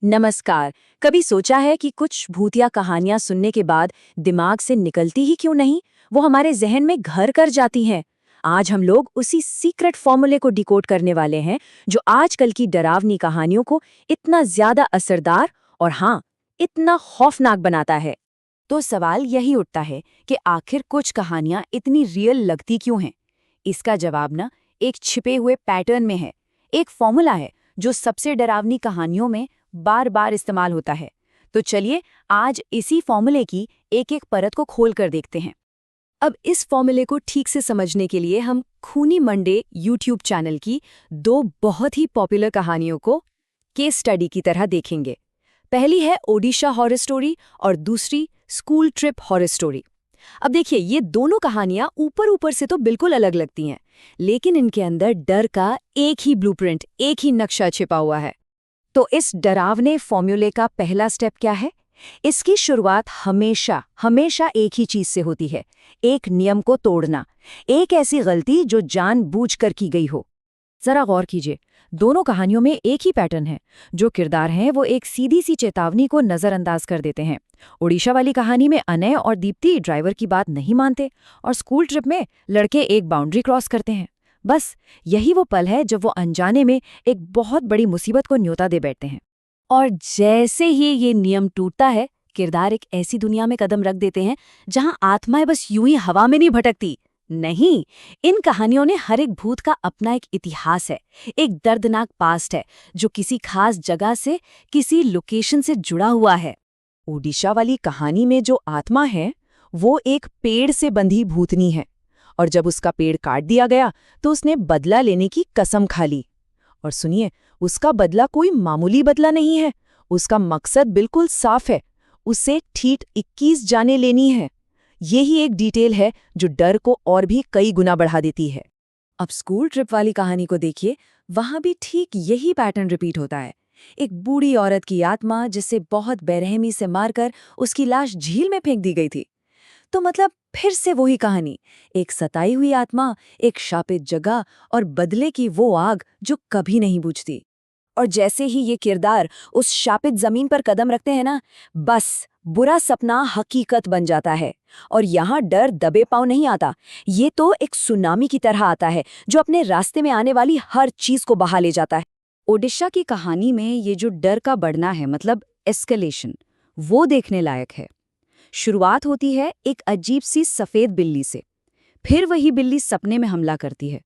नमस्कार। कभी सोचा है कि कुछ भूतिया कहानियां सुनने के बाद दिमाग से निकलती ही क्यों नहीं, वो हमारे जहन में घर कर जाती हैं। आज हम लोग उसी सीक्रेट फॉर्मूले को डिकोड करने वाले हैं जो आजकल की डरावनी कहानियों को इतना ज्यादा असरदार और हाँ, इतना खौफनाक बनाता है। तो सवाल यही उठता है कि आखिर कुछ कहानियां इतनी रियल लगती क्यों हैं। इसका जवाब ना एक छिपे हुए पैटर्न में है। एक फॉर्मूला है जो सबसे डरावनी कहानियों में बार बार इस्तेमाल होता है। तो चलिए आज इसी फॉर्मूले की एक एक परत को खोल कर देखते हैं। अब इस फॉर्मूले को ठीक से समझने के लिए हम खूनी मंडे यूट्यूब चैनल की दो बहुत ही पॉपुलर कहानियों को केस स्टडी की तरह देखेंगे। पहली है ओडिशा हॉरर स्टोरी और दूसरी स्कूल ट्रिप हॉरर स्टोरी। अब देखिए, ये दोनों कहानियां ऊपर ऊपर से तो बिल्कुल अलग लगती हैं, लेकिन इनके अंदर डर का एक ही ब्लूप्रिंट, एक ही नक्शा छिपा हुआ है। तो इस डरावने फॉर्मूले का पहला स्टेप क्या है? इसकी शुरुआत हमेशा हमेशा एक ही चीज से होती है, एक नियम को तोड़ना, एक ऐसी गलती जो जानबूझकर की गई हो। जरा गौर कीजिए, दोनों कहानियों में एक ही पैटर्न है। जो किरदार हैं वो एक सीधी सी चेतावनी को नजरअंदाज कर देते हैं। ओडिशा वाली कहानी में अनय और दीप्ति ड्राइवर की बात नहीं मानते और स्कूल ट्रिप में लड़के एक बाउंड्री क्रॉस करते हैं। बस यही वो पल है जब वो अनजाने में एक बहुत बड़ी मुसीबत को न्योता दे बैठते हैं। और जैसे ही ये नियम टूटता है, किरदार एक ऐसी दुनिया में कदम रख देते हैं जहां आत्माएं बस यूं ही हवा में नहीं भटकती। नहीं, इन कहानियों ने हर एक भूत का अपना एक इतिहास है, एक दर्दनाक पास्ट है जो किसी खास जगह से, किसी लोकेशन से जुड़ा हुआ है। ओडिशा वाली कहानी में जो आत्मा है वो एक पेड़ से बंधी भूतनी है, और जब उसका पेड़ काट दिया गया तो उसने बदला लेने की कसम खा ली। और सुनिए, उसका बदला कोई मामूली बदला नहीं है। उसका मकसद बिल्कुल साफ है, उसे ठीक 21 जानें लेनी है। यही एक डिटेल है जो डर को और भी कई गुना बढ़ा देती है। अब स्कूल ट्रिप वाली कहानी को देखिए, वहां भी ठीक यही पैटर्न रिपीट होता है। एक बूढ़ी औरत की आत्मा जिसे बहुत बेरहमी से मारकर उसकी लाश झील में फेंक दी गई थी। तो मतलब फिर से वही कहानी, एक सताई हुई आत्मा, एक शापित जगह और बदले की वो आग जो कभी नहीं बुझती। और जैसे ही ये किरदार उस शापित जमीन पर कदम रखते हैं ना, बस बुरा सपना हकीकत बन जाता है। और यहाँ डर दबे पांव नहीं आता, ये तो एक सुनामी की तरह आता है जो अपने रास्ते में आने वाली हर चीज को बहा ले जाता है। ओडिशा की कहानी में ये जो डर का बढ़ना है, मतलब एस्केलेशन, वो देखने लायक है। शुरुआत होती है एक अजीब सी सफेद बिल्ली से। फिर वही बिल्ली सपने में हमला करती है,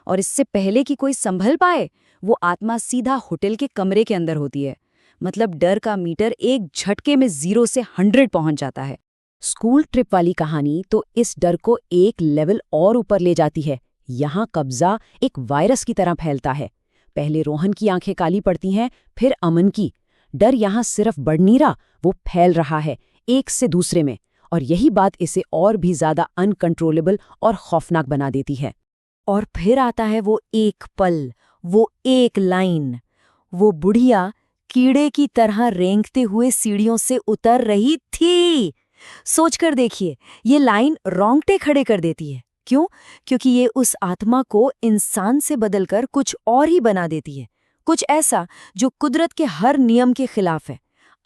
और इससे पहले कि कोई संभल पाए, वो आत्मा सीधा होटल के कमरे के अंदर होती है। मतलब डर का मीटर एक झटके में 0 से 100 पहुंच जाता है। स्कूल ट्रिप वाली कहानी तो इस डर को एक लेवल और ऊपर ले जाती है। यहाँ कब्जा एक वायरस की तरह फैलता है। पहले रोहन की आंखें काली पड़ती हैं, फिर अमन की। डर यहाँ सिर्फ बढ़ नहीं रहा, वो फैल रहा है एक से दूसरे में, और यही बात इसे और भी ज्यादा अनकंट्रोलेबल और खौफनाक बना देती है। और फिर आता है वो एक पल, वो एक लाइन। वो बुढ़िया कीड़े की तरह रेंगते हुए सीढ़ियों से उतर रही थी। सोचकर देखिए, ये लाइन रोंगटे खड़े कर देती है। क्यों? क्योंकि ये उस आत्मा को इंसान से बदलकर कुछ और ही बना देती है, कुछ ऐसा जो कुदरत के हर नियम के खिलाफ है।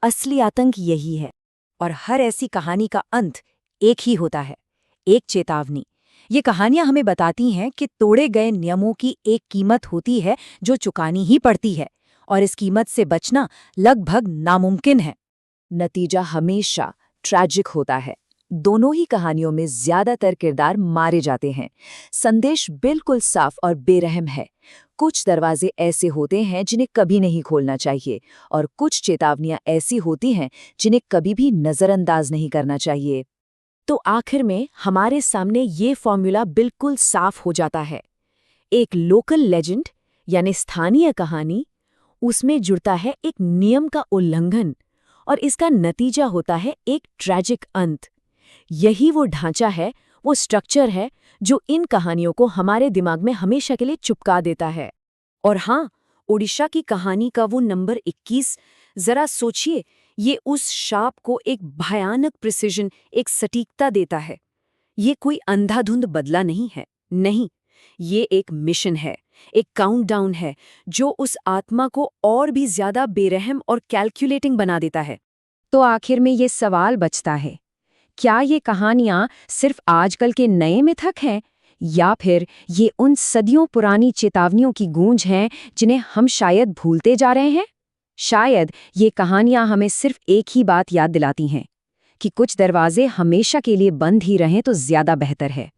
असली आतंक यही है। और हर ऐसी कहानी का अंत एक ही होता है, एक चेतावनी। ये कहानियां हमें बताती हैं कि तोड़े गए नियमों की एक कीमत होती है जो चुकानी ही पड़ती है, और इस कीमत से बचना लगभग नामुमकिन है। नतीजा हमेशा ट्रैजिक होता है। दोनों ही कहानियों में ज्यादातर किरदार मारे जाते हैं। संदेश बिल्कुल साफ और बेरहम है। कुछ दरवाजे ऐसे होते हैं जिन्हें कभी नहीं खोलना चाहिए, और कुछ चेतावनियां ऐसी होती हैं जिन्हें कभी भी नजरअंदाज नहीं करना चाहिए। तो आखिर में हमारे सामने ये फॉर्मूला बिल्कुल साफ हो जाता है। एक लोकल लेजेंड यानी स्थानीय कहानी, उसमें जुड़ता है एक नियम का उल्लंघन, और इसका नतीजा होता है एक ट्रैजिक अंत। यही वो ढांचा है, वो स्ट्रक्चर है जो इन कहानियों को हमारे दिमाग में हमेशा के लिए चिपका देता है। और हाँ, ओडिशा की कहानी का वो नंबर 21, जरा सोचिए, ये उस शाप को एक भयानक प्रिसिजन, एक सटीकता देता है। ये कोई अंधाधुंध बदला नहीं है, नहीं, ये एक मिशन है, एक काउंटडाउन है जो उस आत्मा को और भी ज्यादा बेरहम और कैलकुलेटिंग बना देता है। तो आखिर में ये सवाल बचता है, क्या ये कहानियां सिर्फ आजकल के नए मिथक हैं, या फिर ये उन सदियों पुरानी चेतावनियों की गूंज हैं जिन्हें हम शायद भूलते जा रहे हैं? शायद ये कहानियां हमें सिर्फ एक ही बात याद दिलाती हैं कि कुछ दरवाजे हमेशा के लिए बंद ही रहें तो ज्यादा बेहतर है।